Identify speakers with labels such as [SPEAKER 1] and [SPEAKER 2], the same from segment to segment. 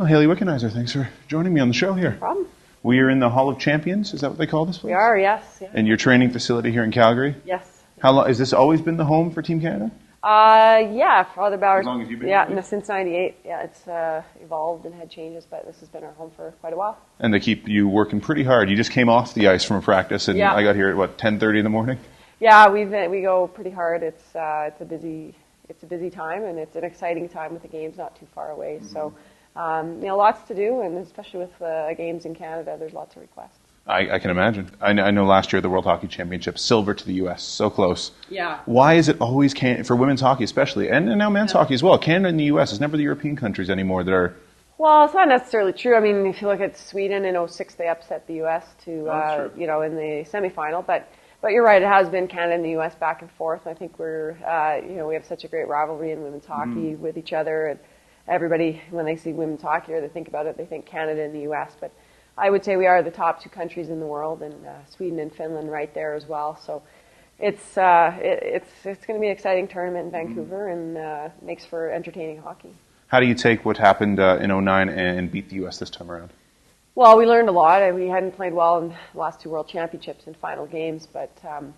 [SPEAKER 1] Hayley Wickenheiser, thanks for joining me on the show here.
[SPEAKER 2] No problem.
[SPEAKER 1] We are in the Hall of Champions. Is that what they call this place?
[SPEAKER 2] We are, yes. Yeah.
[SPEAKER 1] And your training facility here in Calgary?
[SPEAKER 2] Yes.
[SPEAKER 1] How long has this always been the home for Team Canada?
[SPEAKER 2] Yeah, Father Bowers.
[SPEAKER 1] As long as you've been
[SPEAKER 2] Yeah,
[SPEAKER 1] here?
[SPEAKER 2] since '98. Yeah, it's evolved and had changes, but this has been our home for quite a while.
[SPEAKER 1] And they keep you working pretty hard. You just came off the ice from a practice, and
[SPEAKER 2] Yeah.
[SPEAKER 1] I got here at 10:30 in the morning.
[SPEAKER 2] Yeah, we go pretty hard. It's a busy time, and it's an exciting time with the games not too far away. So, lots to do, and especially with games in Canada, there's lots of requests.
[SPEAKER 1] I can imagine. I know last year the World Hockey Championship, silver to the U.S., so close.
[SPEAKER 2] Yeah.
[SPEAKER 1] Why is it always for women's hockey especially, and now men's hockey as well? Canada and the U.S. It's never the European countries anymore that are.
[SPEAKER 2] Well, it's not necessarily true. I mean, if you look at Sweden in '06, they upset the U.S. in the semifinal. But you're right, it has been Canada and the U.S. back and forth. I think we have such a great rivalry in women's hockey with each other. And everybody, when they see women's hockey or they think about it, they think Canada and the U.S. But I would say we are the top two countries in the world, and Sweden and Finland right there as well. So it's going to be an exciting tournament in Vancouver, and makes for entertaining hockey.
[SPEAKER 1] How do you take what happened in '09 and beat the U.S. this time around?
[SPEAKER 2] Well, we learned a lot. We hadn't played well in the last two World Championships and final games, but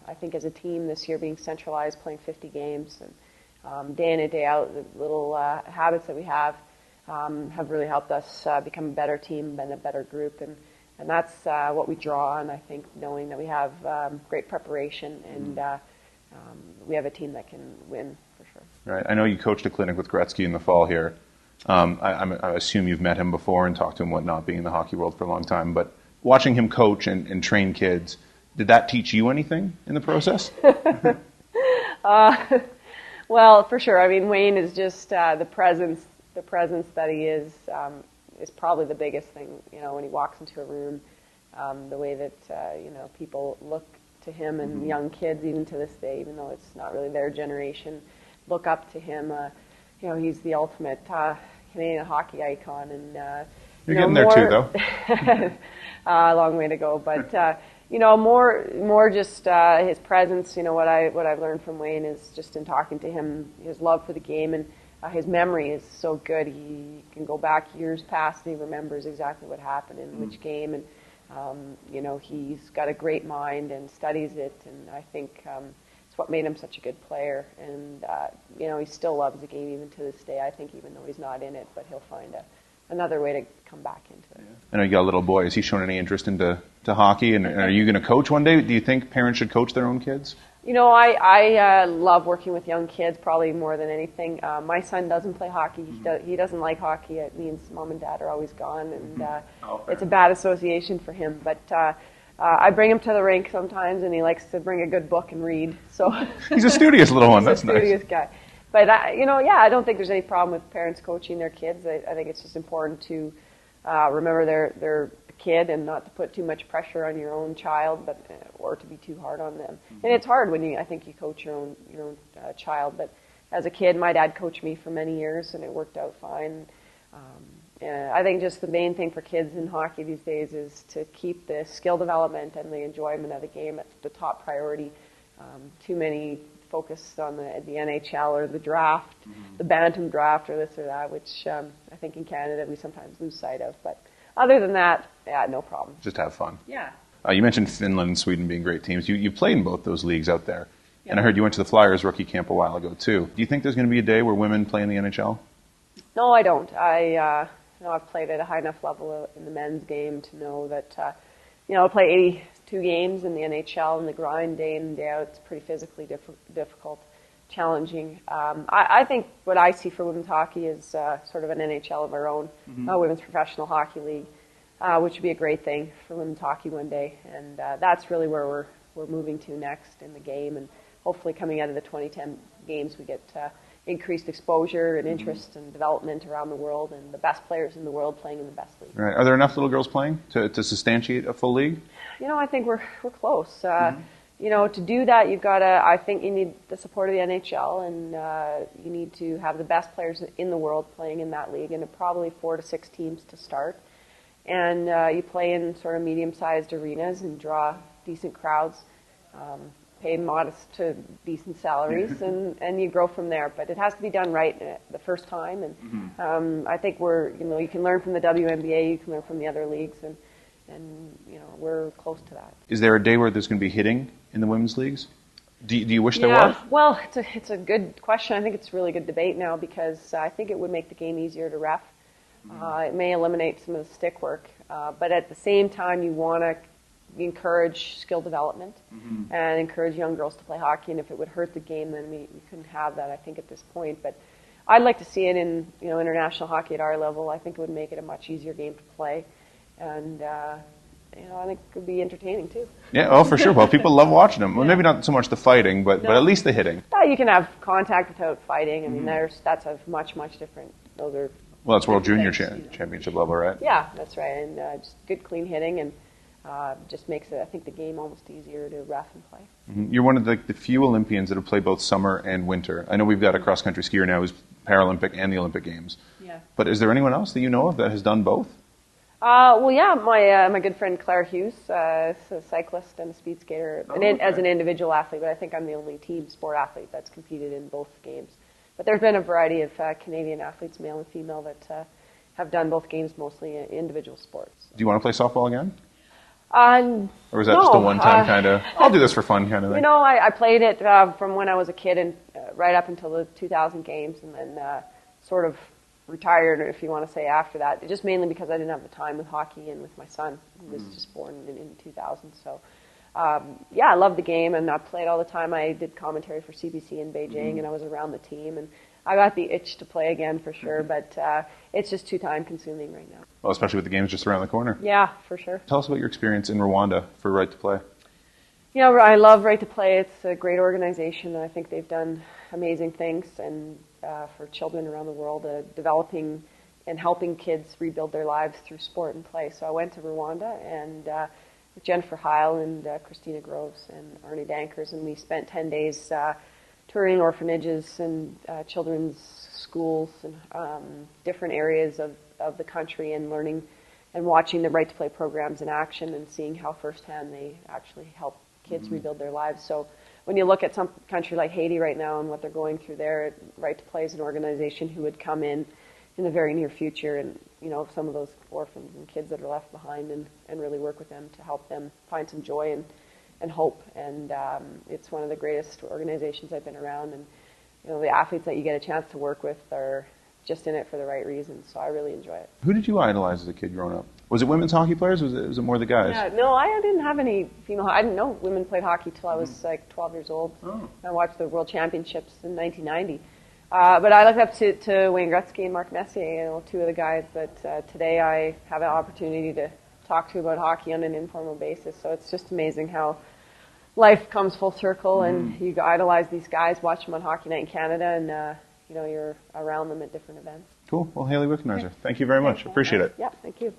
[SPEAKER 2] I think as a team this year, being centralized, playing 50 games, and day in and day out, the little habits that we have really helped us become a better team and a better group, and that's what we draw on. I think knowing that we have great preparation and we have a team that can win for sure.
[SPEAKER 1] Right. I know you coached a clinic with Gretzky in the fall here. I assume you've met him before and talked to him, whatnot, being in the hockey world for a long time. But watching him coach and train kids, did that teach you anything in the process?
[SPEAKER 2] Well, for sure. I mean, Wayne is just the presence that he is probably the biggest thing. When he walks into a room, the way that people look to him, and young kids even to this day, even though it's not really their generation, look up to him. He's the ultimate Canadian hockey icon, and
[SPEAKER 1] you're getting there too, though.
[SPEAKER 2] A long way to go, but more just his presence. What I've learned from Wayne is just in talking to him, his love for the game, and his memory is so good. He can go back years past, and he remembers exactly what happened in which game, and he's got a great mind and studies it, and I think it's what made him such a good player. And he still loves the game even to this day. I think even though he's not in it, but he'll find another way to come back into it.
[SPEAKER 1] I know you got a little boy. Has he shown any interest into hockey? And are you going to coach one day? Do you think parents should coach their own kids?
[SPEAKER 2] I love working with young kids probably more than anything. My son doesn't play hockey. He doesn't like hockey. It means mom and dad are always gone, and it's a bad association for him. But I bring him to the rink sometimes, and he likes to bring a good book and read. So
[SPEAKER 1] he's a studious little one. That's
[SPEAKER 2] nice. He's a studious guy. But I don't think there's any problem with parents coaching their kids. I think it's just important to remember they're a kid and not to put too much pressure on your own child, or to be too hard on them. And it's hard when you coach your own child. But as a kid, my dad coached me for many years, and it worked out fine. I think just the main thing for kids in hockey these days is to keep the skill development and the enjoyment of the game at the top priority. Too many focus on the NHL or the draft, the bantam draft or this or that, which I think in Canada we sometimes lose sight of. But other than that, yeah, no problem.
[SPEAKER 1] Just have fun.
[SPEAKER 2] Yeah.
[SPEAKER 1] You mentioned Finland and Sweden being great teams. You played in both those leagues out there.
[SPEAKER 2] Yeah.
[SPEAKER 1] And I heard you went to the Flyers rookie camp a while ago, too. Do you think there's going to be a day where women play in the NHL?
[SPEAKER 2] No, I don't. I've played at a high enough level in the men's game to know that, I play 82 games in the NHL, and the grind day in and day out, it's pretty physically difficult, challenging. I think what I see for women's hockey is sort of an NHL of our own, Women's Professional Hockey League, which would be a great thing for women's hockey one day. And that's really where we're moving to next in the game. And hopefully coming out of the 2010 games, we get increased exposure and interest and development around the world, and the best players in the world playing in the best league.
[SPEAKER 1] Right. Are there enough little girls playing to substantiate a full league?
[SPEAKER 2] I think we're close. To do that, I think you need the support of the NHL, and you need to have the best players in the world playing in that league, and probably 4 to 6 teams to start. And you play in sort of medium-sized arenas and draw decent crowds. pay modest to decent salaries, and you grow from there. But it has to be done right the first time. And I think you can learn from the WNBA, you can learn from the other leagues, and we're close to that.
[SPEAKER 1] Is there a day where there's going to be hitting in the women's leagues? Do you wish there was?
[SPEAKER 2] Well, it's a good question. I think it's a really good debate now because I think it would make the game easier to ref. It may eliminate some of the stick work, but at the same time, you want to encourage skill development and encourage young girls to play hockey. And if it would hurt the game, then we couldn't have that, I think, at this point. But I'd like to see it in international hockey at our level. I think it would make it a much easier game to play, and I think it could be entertaining too. Yeah,
[SPEAKER 1] oh, for sure. Well, people love watching them. Well, maybe not so much the fighting, but at least the hitting.
[SPEAKER 2] You can have contact without fighting. I mean, that's a much different. Those are.
[SPEAKER 1] Well, it's World Junior Championship level, right?
[SPEAKER 2] Yeah, that's right, and just good, clean hitting, and just makes it, I think, the game almost easier to ref and play.
[SPEAKER 1] You're one of the few Olympians that have played both summer and winter. I know we've got a cross-country skier now who's Paralympic and the Olympic Games.
[SPEAKER 2] Yeah.
[SPEAKER 1] But is there anyone else that you know of that has done both?
[SPEAKER 2] Well, yeah, my good friend Claire Hughes, is a cyclist and a speed skater, as an individual athlete, but I think I'm the only team sport athlete that's competed in both games. But there's been a variety of Canadian athletes, male and female, that have done both games, mostly in individual sports.
[SPEAKER 1] Do you want to play softball again?
[SPEAKER 2] Or
[SPEAKER 1] was that just a one-time kind of, I'll do this for fun kind of thing?
[SPEAKER 2] I played it from when I was a kid and right up until the 2000 games, and then sort of retired, if you want to say, after that. Just mainly because I didn't have the time with hockey and with my son, who was just born in 2000. So, I love the game, and I played all the time. I did commentary for CBC in Beijing, and I was around the team, and I got the itch to play again for sure, but it's just too time-consuming right now.
[SPEAKER 1] Well, especially with the games just around the corner.
[SPEAKER 2] Yeah, for sure.
[SPEAKER 1] Tell us about your experience in Rwanda for Right to Play.
[SPEAKER 2] I love Right to Play. It's a great organization, and I think they've done amazing things and for children around the world, developing and helping kids rebuild their lives through sport and play. So I went to Rwanda and with Jennifer Heil and Christina Groves and Arnie Dankers, and we spent 10 days touring orphanages and children's schools and different areas of the country, and learning and watching the Right to Play programs in action and seeing how firsthand they actually help kids rebuild their lives. So when you look at some country like Haiti right now and what they're going through there, Right to Play is an organization who would come in the very near future and, some of those orphans and kids that are left behind and really work with them to help them find some joy and hope. And it's one of the greatest organizations I've been around. And, the athletes that you get a chance to work with are just in it for the right reasons. So I really enjoy it.
[SPEAKER 1] Who did you idolize as a kid growing up? Was it women's hockey players, or was it more the guys?
[SPEAKER 2] Yeah, no, I didn't have any female. I didn't know women played hockey till I was like 12 years old.
[SPEAKER 1] Oh.
[SPEAKER 2] I watched the World Championships in 1990. But I looked up to Wayne Gretzky and Mark Messier, two of the guys that today I have an opportunity to talk to about hockey on an informal basis. So it's just amazing how life comes full circle, and you idolize these guys, watch them on Hockey Night in Canada, and you're around them at different events.
[SPEAKER 1] Cool. Well, Hayley Wickenheiser, thank you very much. Appreciate it.
[SPEAKER 2] Yeah, thank you.